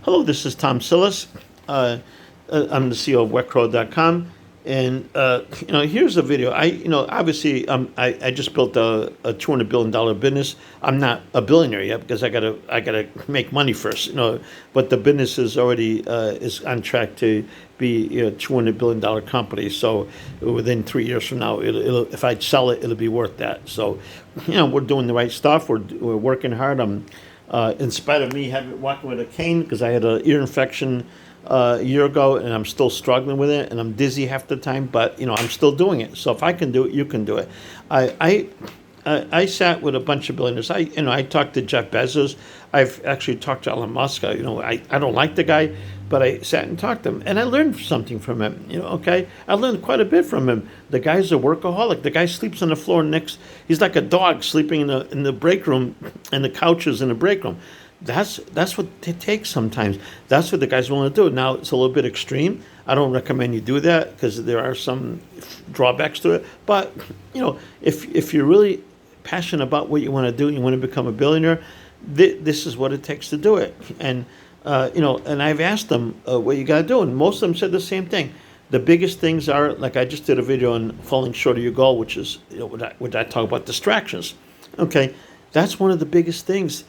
Hello, this is Tom Sillis. I'm the CEO of WetCrow.com, and here's a video. Obviously, I just built a $200 billion business. I'm not a billionaire yet because I gotta make money first. But the business is already is on track to be $200 billion company. So within 3 years from now, it'll if I sell it, it'll be worth that. So we're doing the right stuff. We're working hard. In spite of me walking with a cane because I had an ear infection a year ago, and I'm still struggling with it, and I'm dizzy half the time. But I'm still doing it. So if I can do it, you can do it. I sat with a bunch of billionaires. I talked to Jeff Bezos. I've actually talked to Elon Musk. I don't like the guy, but I sat and talked to him, and I learned something from him. Okay, I learned quite a bit from him. The guy's a workaholic. The guy sleeps on the floor next. He's like a dog sleeping in the break room, and the couches in the break room. That's what it takes sometimes. That's what the guys want to do. Now it's a little bit extreme. I don't recommend you do that because there are some drawbacks to it. But if you're really passionate about what you want to do, you want to become a billionaire, this is what it takes to do it. And and I've asked them what you got to do, and most of them said the same thing. The biggest things are, like I just did a video on falling short of your goal, which is what I talk about distractions. Okay, that's one of the biggest things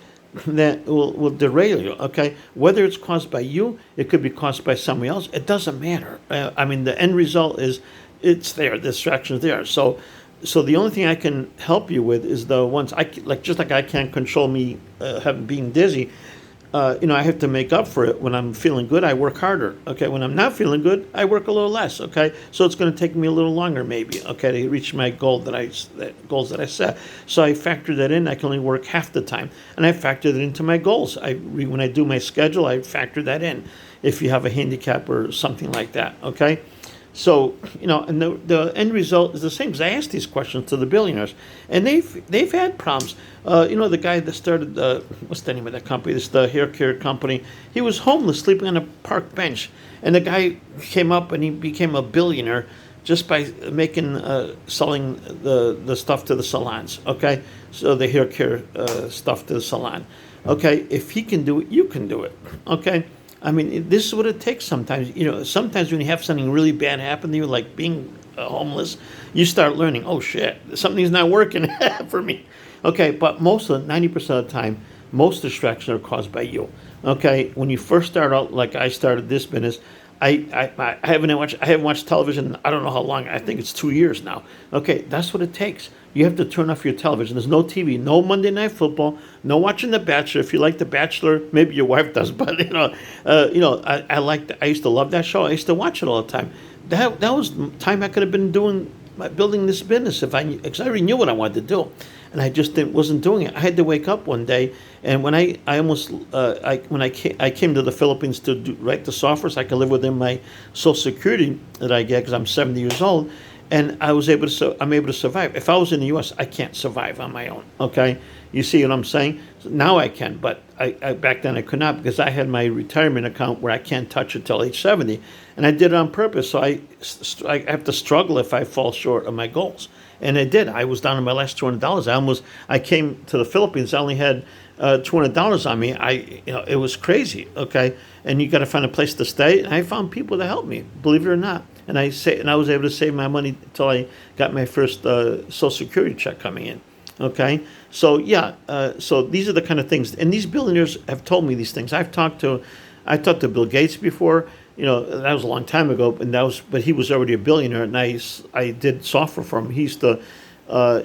that will derail you. Okay, whether it's caused by you, it could be caused by somebody else. It doesn't matter. The end result is it's there. The distraction's there. So the only thing I can help you with is the ones just like I can't control me being dizzy. I have to make up for it. When I'm feeling good, I work harder. Okay, when I'm not feeling good, I work a little less. Okay, so it's going to take me a little longer, maybe. Okay, to reach my goals that I set. So I factor that in. I can only work half the time, and I factor that into my goals. When I do my schedule, I factor that in. If you have a handicap or something like that. Okay. So and the end result is the same. Because I asked these questions to the billionaires, and they've had problems. The guy that started what's the name of that company? This the hair care company. He was homeless, sleeping on a park bench, and the guy came up and he became a billionaire just by selling the stuff to the salons. Okay, so the hair care stuff to the salon. Okay, if he can do it, you can do it. Okay. This is what it takes sometimes. Sometimes when you have something really bad happen to you, like being homeless, you start learning, oh shit, something's not working for me. Okay, but 90% of the time, most distractions are caused by you. Okay, when you first start out, like I started this business, I haven't watched television in I don't know how long. I think it's 2 years now. Okay, that's what it takes. You have to turn off your television. There's no TV, no Monday Night Football, no watching The Bachelor. If you like The Bachelor, maybe your wife does, but I used to love that show. I used to watch it all the time. That was time I could have been building this business because I already knew what I wanted to do, and I just wasn't doing it. I had to wake up one day, and when I came to the Philippines to write the software so I could live within my Social Security that I get because I'm 70 years old. And I'm able to survive. If I was in the U.S., I can't survive on my own. Okay, you see what I'm saying? So now I can, but I back then I could not because I had my retirement account where I can't touch it till age 70, and I did it on purpose. So I have to struggle if I fall short of my goals, and I did. I was down to my last $200. I came to the Philippines. I only had $200 on me. It was crazy. Okay, and you got to find a place to stay. And I found people to help me, believe it or not. And I was able to save my money until I got my first Social Security check coming in. Okay, so so these are the kind of things, and these billionaires have told me these things. I talked to Bill Gates before. That was a long time ago, but he was already a billionaire, and I did software for him. He's the I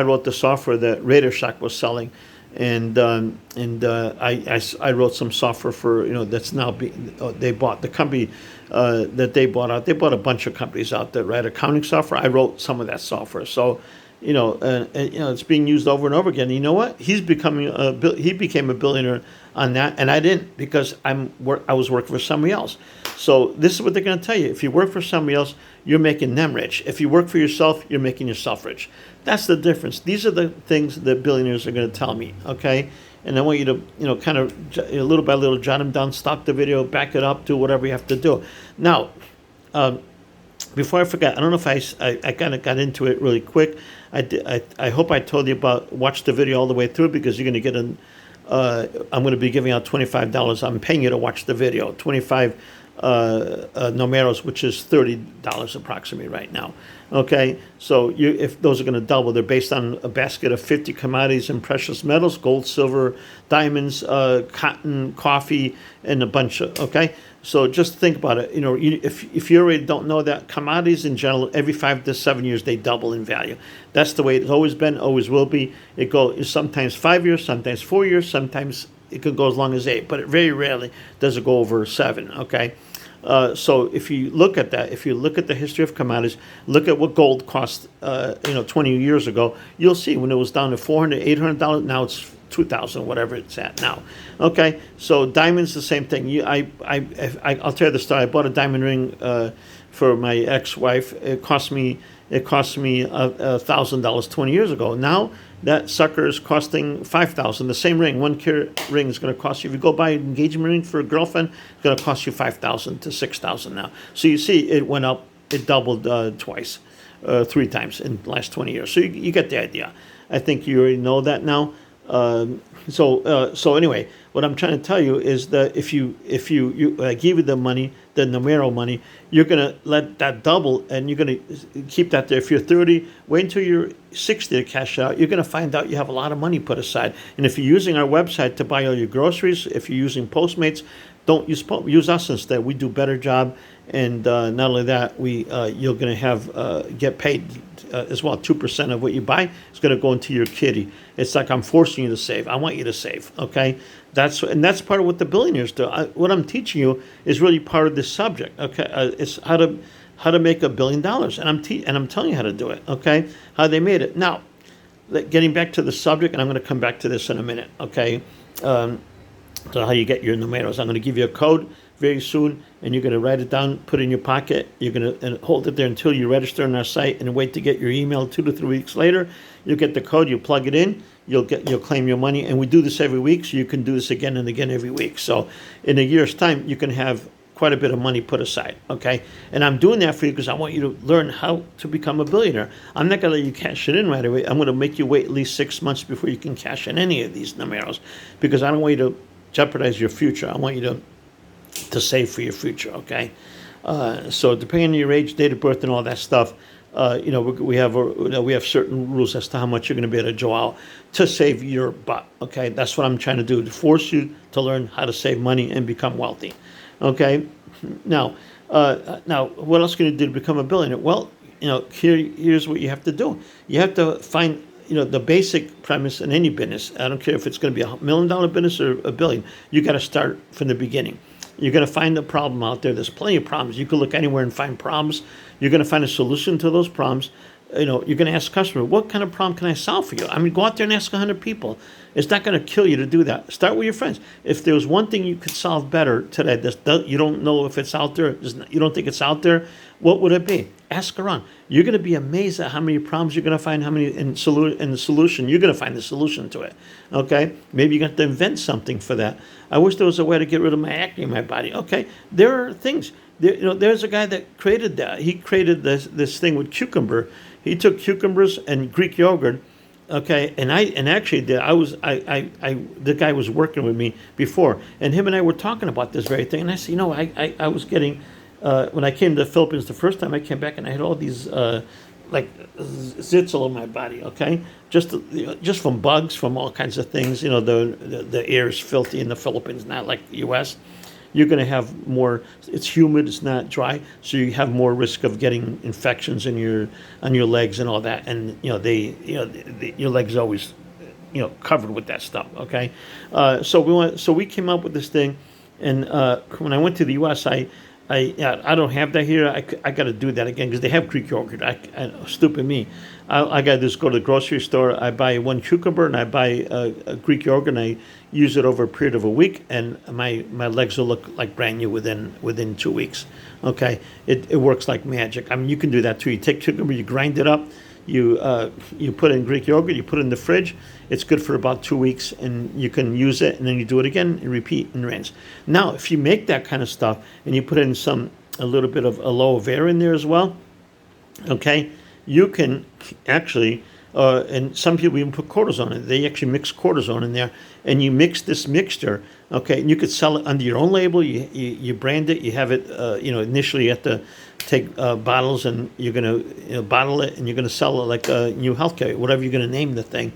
wrote the software that Radio Shack was selling, and I wrote some software for that's now they bought the company that they bought out. They bought a bunch of companies out that write accounting software. I wrote some of that software, so it's being used over and over again. And you know what? He became a billionaire on that, and I didn't because I was working for somebody else. So this is what they're going to tell you: if you work for somebody else, you're making them rich. If you work for yourself, you're making yourself rich. That's the difference. These are the things that billionaires are going to tell me. Okay, and I want you to kind of little by little jot them down, stop the video, back it up, do whatever you have to do. Now, before I forget, I don't know if I kind of got into it really quick. I hope I told you watch the video all the way through because you're going to get I'm going to be giving out $25. I'm paying you to watch the video. 25 numeros, which is $30 approximately right now. Okay, so if those are going to double, they're based on a basket of 50 commodities and precious metals: gold, silver, diamonds, cotton, coffee, and a bunch of. Okay, so just think about it. If you already don't know that, commodities in general, every 5 to 7 years they double in value. That's the way it's always been, always will be. It goes sometimes 5 years, sometimes 4 years, sometimes it could go as long as 8, but very rarely does it go over 7. Okay. So if you look at that, if you look at the history of commodities, look at what gold cost, 20 years ago, you'll see when it was down to $400, $800, now it's 2,000, whatever it's at now. Okay, so diamonds, the same thing. I'll tell you the story. I bought a diamond ring for my ex-wife. It cost me $1,000 20 years ago. Now that sucker is costing $5,000. The same ring, 1 carat ring, is going to cost you. If you go buy an engagement ring for a girlfriend, it's going to cost you $5,000 to $6,000 now. So you see, it went up. It doubled twice, 3 times in the last 20 years. So you get the idea. I think you already know that now. So anyway, what I'm trying to tell you is that if you give you the money, the numero money, you're gonna let that double, and you're gonna keep that there. If you're 30, wait until you're 60 to cash out. You're gonna find out you have a lot of money put aside. And if you're using our website to buy all your groceries, if you're using Postmates, don't use us instead. We do a better job, and not only that, you're gonna get paid as well. 2% of what you buy is gonna go into your kitty. It's like I'm forcing you to save. I want you to save. Okay, that's part of what the billionaires do. What I'm teaching you is really part of this subject. Okay, it's how to make $1 billion, and I'm telling you how to do it. Okay, how they made it. Now, getting back to the subject, and I'm going to come back to this in a minute. Okay. So how you get your numeros. I'm going to give you a code very soon, and you're going to write it down, put it in your pocket. You're going to hold it there until you register on our site, and wait to get your email 2 to 3 weeks later. You'll get the code. You plug it in. You'll claim your money, and we do this every week, so you can do this again and again every week. So in a year's time, you can have quite a bit of money put aside. Okay, and I'm doing that for you because I want you to learn how to become a billionaire. I'm not going to let you cash it in right away. I'm going to make you wait at least 6 months before you can cash in any of these numeros, because I don't want you to jeopardize your future. I want you to save for your future. Okay, so depending on your age, date of birth, and all that stuff, we have certain rules as to how much you're going to be able to draw out to save your butt. Okay, that's what I'm trying to do, to force you to learn how to save money and become wealthy. Okay, now what else can you do to become a billionaire? Well, here's what you have to do. You have to find the basic premise in any business. I don't care if it's going to be $1 million business or $1 billion. You got to start from the beginning. You're going to find a problem out there. There's plenty of problems. You can look anywhere and find problems. You're going to find a solution to those problems. You're going to ask customers, what kind of problem can I solve for you? I mean, go out there and ask 100 people. It's not going to kill you to do that. Start with your friends. If there's one thing you could solve better today, you don't know if it's out there, you don't think it's out there, what would it be? Ask around. You're going to be amazed at how many problems you're going to find, how many in the solution. You're going to find the solution to it. Okay? Maybe you're going to invent something for that. I wish there was a way to get rid of my acne in my body. Okay? There are things. There's a guy that created that. He created this thing with cucumber. He took cucumbers and Greek yogurt. Okay, the guy was working with me before, and him and I were talking about this very thing. And I said, I was getting when I came to the Philippines the first time I came back, and I had all these like zits all over my body. Okay, just from bugs, from all kinds of things. The air is filthy in the Philippines, not like the U.S. You're going to have more. It's humid. It's not dry, so you have more risk of getting infections on your legs and all that. And your legs are always covered with that stuff. Okay, so we came up with this thing, and when I went to the U.S., I don't have that here. I got to do that again because they have Greek yogurt. Stupid me. I got to just go to the grocery store. I buy 1 cucumber and I buy a Greek yogurt, and I use it over a period of a week, and my legs will look like brand new within 2 weeks. Okay, it works like magic. I mean, you can do that too. You take cucumber, you grind it up, you put in Greek yogurt, you put it in the fridge. It's good for about 2 weeks, and you can use it, and then you do it again and repeat and rinse. Now, if you make that kind of stuff and you put in a little bit of aloe vera in there as well, okay, you can actually And some people even put cortisone in it. They actually mix cortisone in there, and you mix this mixture. Okay, and you could sell it under your own label. You brand it. You have it. Initially you have to take bottles, and you're gonna bottle it, and you're gonna sell it like new healthcare, whatever you're gonna name the thing.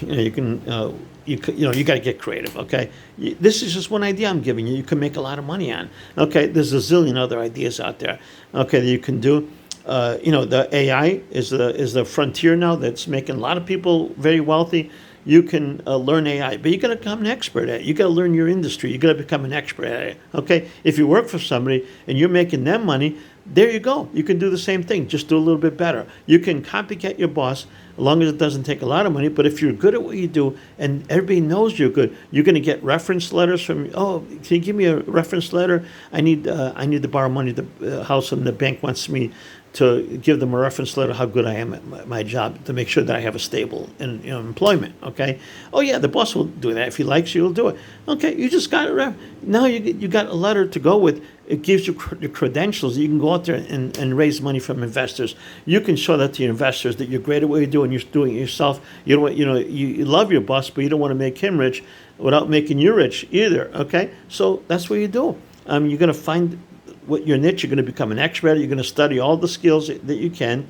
You can. You got to get creative, okay? This is just one idea I'm giving you. You can make a lot of money on, okay? There's a zillion other ideas out there, okay, that you can do. The AI is the frontier now that's making a lot of people very wealthy. You can learn AI, but you got to become an expert at it. You got to learn your industry. You got to become an expert at it, okay? If you work for somebody and you're making them money, there you go. You can do the same thing, just do a little bit better. You can copycat your boss, as long as it doesn't take a lot of money. But if you're good at what you do and everybody knows you're good, you're going to get reference letters from, oh, can you give me a reference letter? I need to borrow money at the house, and the bank wants me to give them a reference letter how good I am at my job, to make sure that I have a stable employment, okay? Oh, yeah, the boss will do that. If he likes you, he'll do it. Okay, you just got it. Now you got a letter to go with. It gives you your credentials. You can go out there and raise money from investors. You can show that to your investors that you're great at what you do and you're doing it yourself. You don't, you love your boss, but you don't want to make him rich without making you rich either, okay? So that's what you do. You're going to find what your niche. You're going to become an expert. You're going to study all the skills that you can.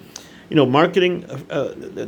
Marketing,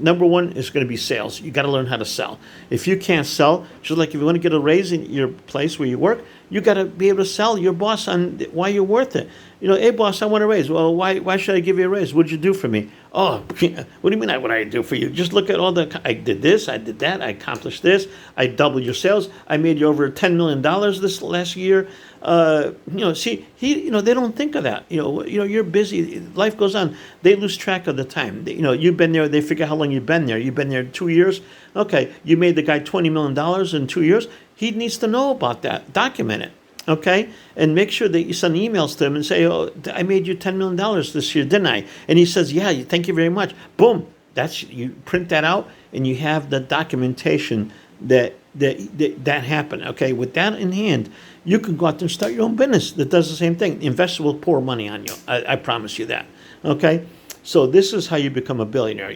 number one is going to be sales. You got to learn how to sell. If you can't sell, just like if you want to get a raise in your place where you work, you got to be able to sell your boss on why you're worth it. Hey boss, I want a raise. Well, why should I give you a raise? What'd you do for me? Oh, what do you mean what I do for you? Just look at I did this, I did that, I accomplished this, I doubled your sales, I made you over $10 million this last year. They don't think of that. You're busy. Life goes on. They lose track of the time. You've been there. They figure how long you've been there. You've been there 2 years. Okay, you made the guy $20 million in 2 years. He needs to know about that. Document it. Okay, and make sure that you send emails to him and say, "Oh, I made you $10 million this year, didn't I?" And he says, "Yeah, thank you very much." Boom. You print that out, and you have the documentation that happened. Okay, with that in hand, you can go out there and start your own business that does the same thing. The investor will pour money on you. I promise you that. Okay, so this is how you become a billionaire.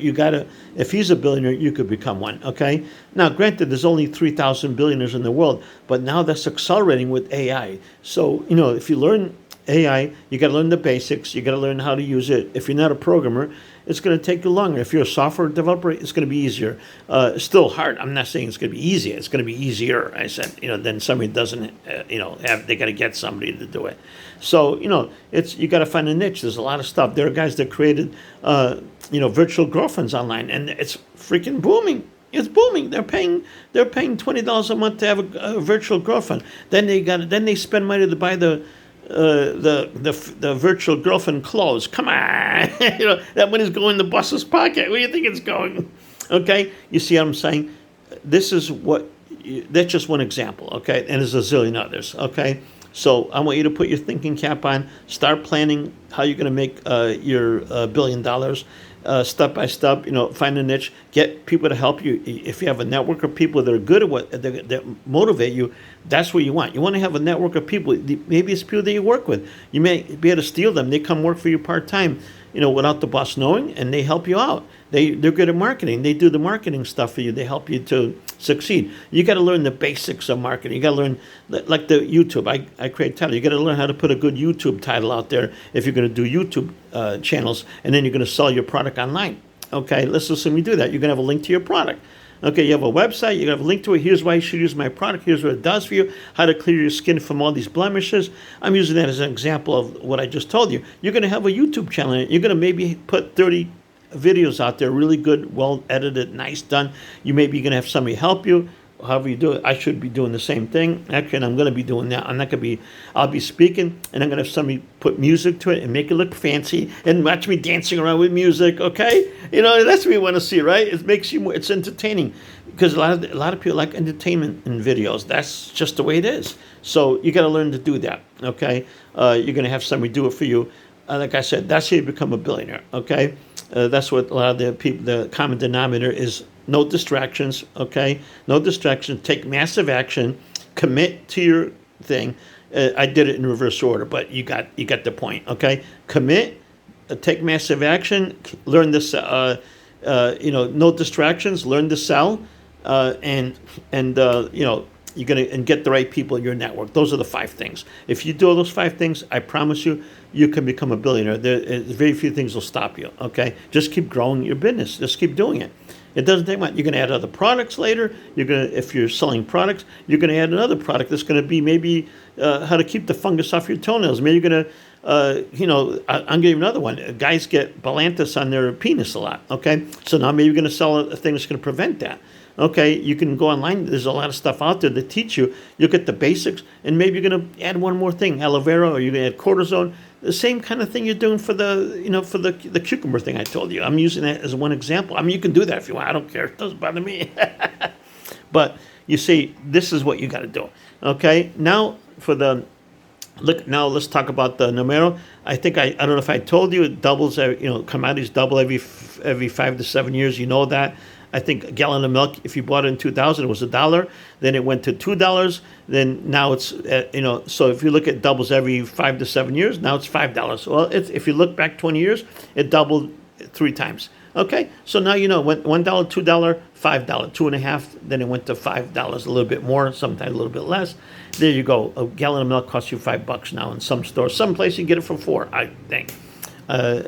If he's a billionaire, you could become one. Okay, now granted, there's only 3,000 billionaires in the world, but now that's accelerating with AI. So if you learn AI, you got to learn the basics. You got to learn how to use it. If you're not a programmer, it's going to take you longer. If you're a software developer, it's going to be easier. It's still hard. I'm not saying it's going to be easy. It's going to be easier. I said, than somebody doesn't, they got to get somebody to do it. So, you got to find a niche. There's a lot of stuff. There are guys that created, virtual girlfriends online, and it's freaking booming. It's booming. They're paying $20 a month to have a virtual girlfriend. Then they spend money to buy the virtual girlfriend clothes. Come on, that money's going in the boss's pocket. Where do you think it's going? Okay, you see what I'm saying? That's just one example. Okay, and there's a zillion others. Okay, so I want you to put your thinking cap on. Start planning how you're going to make your $1 billion. Step by step, find a niche, get people to help you. If you have a network of people that are good at what that motivate you, that's what you want. You want to have a network of people. Maybe it's people that you work with. You may be able to steal them. They come work for you part-time, without the boss knowing, and they help you out. They're good at marketing. They do the marketing stuff for you. They help you to succeed. You got to learn the basics of marketing. You got to learn, like the YouTube. I create title. You got to learn how to put a good YouTube title out there if you're going to do YouTube channels, and then you're going to sell your product online. Okay, let's assume you do that. You're going to have a link to your product. Okay, you have a website. You're going to have a link to it. Here's why you should use my product. Here's what it does for you. How to clear your skin from all these blemishes. I'm using that as an example of what I just told you. You're going to have a YouTube channel. You're going to maybe put 30 videos out there, really good, well edited, nice done. You may be going to have somebody help you. However you do it, I should be doing the same thing. Actually, and I'm going to be doing that. I'll be speaking, and I'm going to have somebody put music to it and make it look fancy and watch me dancing around with music, okay? That's what you want to see, right? It makes you it's entertaining, because a lot of people like entertainment in videos. That's just the way it is. So you got to learn to do that, okay? You're going to have somebody do it for you. Like I said, that's how you become a billionaire, okay? That's what a lot of the people, the common denominator is. No distractions, okay? No distractions. Take massive action. Commit to your thing. I did it in reverse order, but you got the point, okay? Commit. Take massive action. Learn this. no distractions. Learn to sell, and you're gonna and get the right people in your network. Those are the 5 things. If you do all those 5 things, I promise you, you can become a billionaire. Very few things will stop you. Okay, just keep growing your business. Just keep doing it. It doesn't take much. You're going to add other products later. If you're selling products, you're going to add another product that's going to be maybe how to keep the fungus off your toenails. Maybe you're going to, I'm going to give you another one. Guys get Balantis on their penis a lot. Okay, so now maybe you're going to sell a thing that's going to prevent that. Okay, you can go online. There's a lot of stuff out there that teach you. You'll get the basics, and maybe you're going to add one more thing, aloe vera, or you're going to add cortisone. The same kind of thing you're doing for the cucumber thing I told you. I'm using that as one example. I mean, you can do that if you want. I don't care. It doesn't bother me. But you see, this is what you got to do. Okay, now now let's talk about the numero. I think I don't know if I told you it doubles. Commodities double every 5 to 7 years. You know that. I think a gallon of milk, if you bought it in 2000, it was $1. Then it went to $2. Then now it's, so if you look at doubles every 5 to 7 years, now it's $5. Well, if you look back 20 years, it doubled 3 times. Okay, so now you know, went $1, $2, $5, 2.5. Then it went to $5, a little bit more, sometimes a little bit less. There you go. A gallon of milk costs you $5 now in some stores. Some place you get it for $4, I think.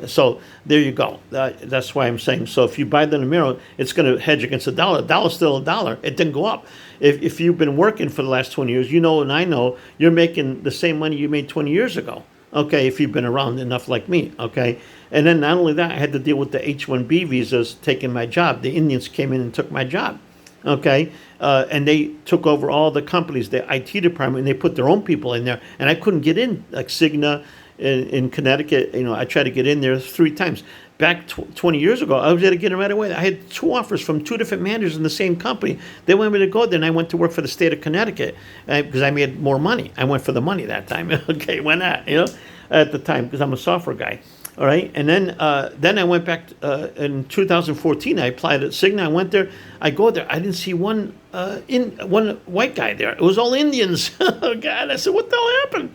So there you go. That's why I'm saying. So if you buy the numero, it's going to hedge against $1. $1's still $1. It didn't go up. If you've been working for the last 20 years, you know, and I know, you're making the same money you made 20 years ago. Okay, if you've been around enough like me. Okay, and then not only that, I had to deal with the H-1B visas taking my job. The Indians came in and took my job. Okay, and they took over all the companies, the IT department, and they put their own people in there, and I couldn't get in, like Cigna in Connecticut. I tried to get in there 3 times. Back 20 years ago, I was able to get in right away. I had 2 offers from 2 different managers in the same company. They wanted me to go there, and I went to work for the state of Connecticut because I made more money. I went for the money that time. Okay, why not? At the time, because I'm a software guy. All right, and then I went back in 2014. I applied at Cigna. I went there. I go there. I didn't see one white guy there. It was all Indians. Oh God! I said, what the hell happened?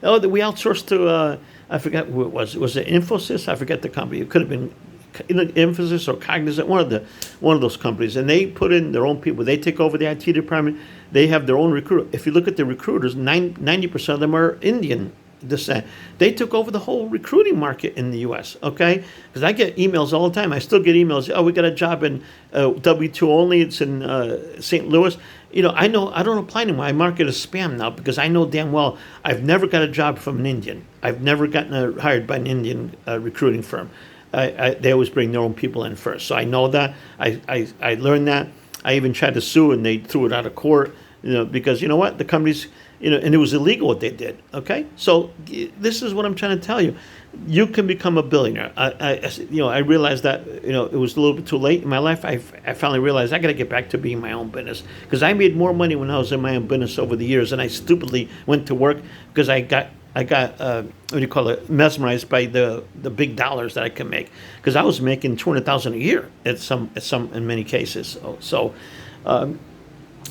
Oh, we outsourced to I forgot who it was. Was it Infosys? I forget the company. It could have been Infosys or Cognizant, one of those companies. And they put in their own people. They take over the IT department. They have their own recruiter. If you look at the recruiters, 90% of them are Indian descent. They took over the whole recruiting market in the U.S. Okay, because I get emails all the time. I still get emails. Oh, we got a job in W2 only. It's in St. Louis. I know I don't apply anymore. I mark it as spam now because I know damn well I've never got a job from an Indian. I've never gotten hired by an Indian recruiting firm. They always bring their own people in first. So I know that. I learned that. I even tried to sue and they threw it out of court. Because you know what, the companies, and it was illegal what they did. Okay, so this is what I'm trying to tell you. You can become a billionaire. I realized that it was a little bit too late in my life. I finally realized I got to get back to being my own business because I made more money when I was in my own business over the years, and I stupidly went to work because I got mesmerized by the big dollars that I can make because I was making $200,000 a year at some in many cases. So.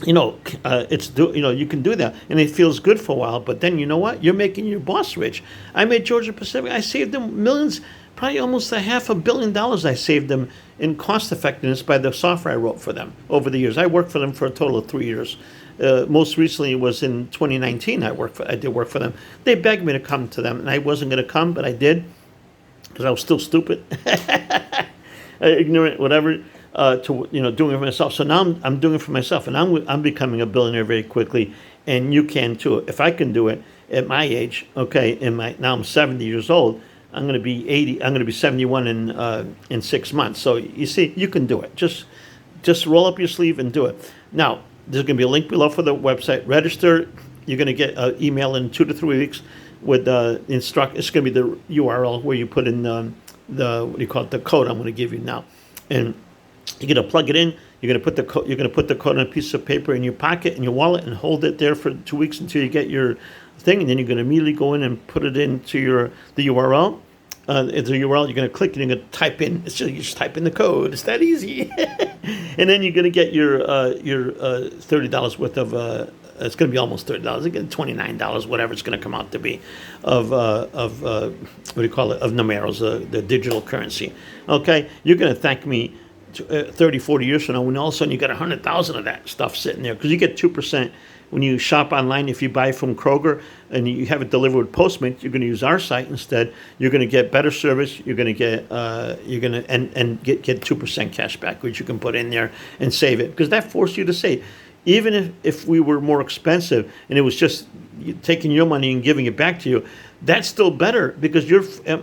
You can do that, and it feels good for a while. But then you know what? You're making your boss rich. I made Georgia Pacific. I saved them millions, probably almost $500 million. I saved them in cost effectiveness by the software I wrote for them over the years. I worked for them for a total of 3 years. Most recently was in 2019. I did work for them. They begged me to come to them, and I wasn't going to come, but I did because I was still stupid, ignorant, whatever. Doing it for myself. So now I'm doing it for myself, and I'm becoming a billionaire very quickly, and you can too. If I can do it at my age, okay, now I'm 70 years old. I'm going to be 80. I'm going to be 71 in 6 months. So you see, you can do it. Just roll up your sleeve and do it. Now there's going to be a link below for the website. Register. You're going to get an email in 2 to 3 weeks with It's going to be the URL where you put in the code I'm going to give you now, and you're going to plug it in. You're going to put the code on a piece of paper in your pocket, in your wallet, and hold it there for 2 weeks until you get your thing. And then you're going to immediately go in and put it into the URL. It's a URL. You're going to click and you're going to type in. You just type in the code. It's that easy. And then you're going to get your $30 worth of. It's going to be almost $30. Again, $29, whatever it's going to come out to be, of what do you call it? Of numeros, the digital currency. Okay, you're going to thank me 30, 40 years from now, when all of a sudden you got 100,000 of that stuff sitting there, because you get 2% when you shop online. If you buy from Kroger and you have it delivered with Postmates, you're going to use our site instead. You're going to get better service. You're going to get get 2% cash back, which you can put in there and save it, because that forces you to save. Even if we were more expensive and it was just taking your money and giving it back to you, that's still better, because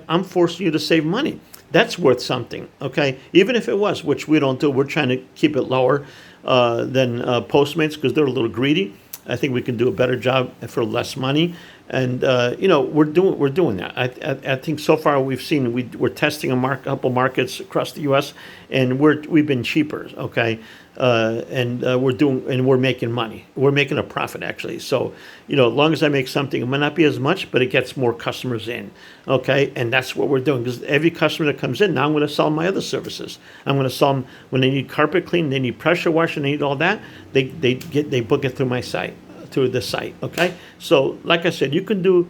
I'm forcing you to save money. That's worth something, okay? Even if it was, which we don't do. We're trying to keep it lower than Postmates, because they're a little greedy. I think we can do a better job for less money, and we're doing that. I think so far we've seen we're testing a couple markets across the U.S. and we've been cheaper, okay, we're making money. We're making a profit, actually. So as long as I make something, it might not be as much, but it gets more customers in, okay, and that's what we're doing. Because every customer that comes in, now I'm going to sell my other services. I'm going to sell them when they need carpet clean, they need pressure washing, they need all that. They book it through my site. Through the site, okay? So, like I said, you can do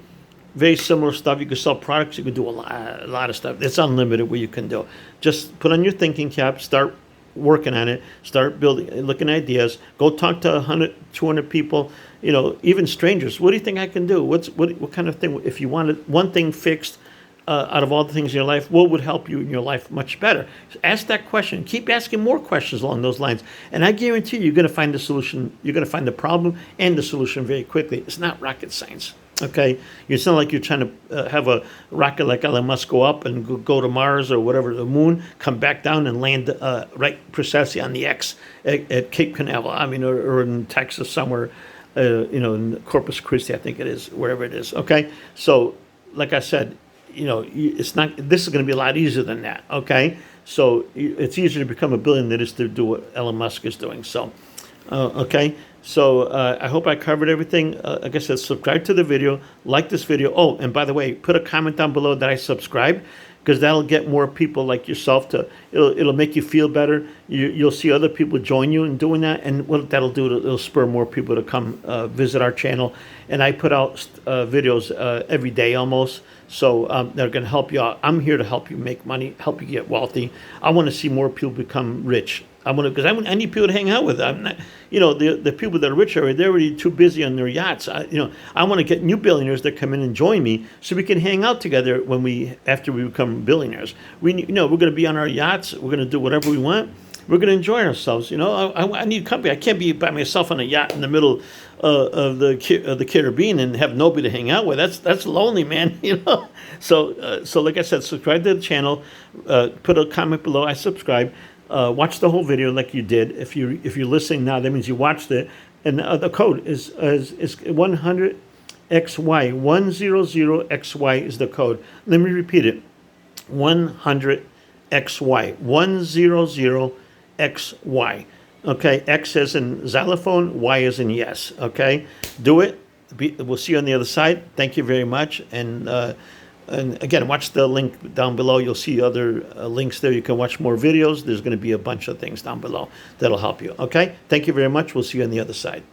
very similar stuff. You can sell products. You can do a lot of stuff. It's unlimited what you can do. Just put on your thinking cap, start working on it, start building, looking at ideas. Go talk to 100, 200 people, even strangers. What do you think I can do? What kind of thing? If you wanted one thing fixed, out of all the things in your life, what would help you in your life much better? Ask that question. Keep asking more questions along those lines, and I guarantee you're going to find the solution. You're going to find the problem and the solution very quickly. It's not rocket science, okay? It's not like you're trying to have a rocket like Elon Musk go up and go to Mars or whatever, the moon, come back down and land right precisely on the X at Cape Canaveral, or in Texas somewhere, in Corpus Christi, I think it is, wherever it is, okay? So, like I said, it's not. This is going to be a lot easier than that. Okay, so it's easier to become a billionaire than it is to do what Elon Musk is doing. So, okay. So I hope I covered everything. Like I said, subscribe to the video, like this video. Oh, and by the way, put a comment down below that I subscribe, because that'll get more people like yourself to. It'll make you feel better. You'll see other people join you in doing that, and what that'll do, it'll spur more people to come visit our channel. And I put out videos every day almost. So they're going to help you out. I'm here to help you make money, help you get wealthy. I want to see more people become rich. I need people to hang out with. I'm not, the people that are rich they're already too busy on their yachts. I want to get new billionaires that come in and join me, so we can hang out together after we become billionaires. We're going to be on our yachts. We're going to do whatever we want. We're going to enjoy ourselves. I need company. I can't be by myself on a yacht in the middle of the Caribbean and have nobody to hang out with. That's lonely, man. So like I said, subscribe to the channel. Put a comment below. I subscribe. Watch the whole video like you did. If you're listening now, that means you watched it. And the code is 100XY. 100XY is the code. Let me repeat it. 100XY. 100XY. Okay, X as in xylophone, Y as in yes. Okay, do it. We'll see you on the other side. Thank you very much. And again, watch the link down below. You'll see other links there. You can watch more videos. There's going to be a bunch of things down below that'll help you. Okay, thank you very much. We'll see you on the other side.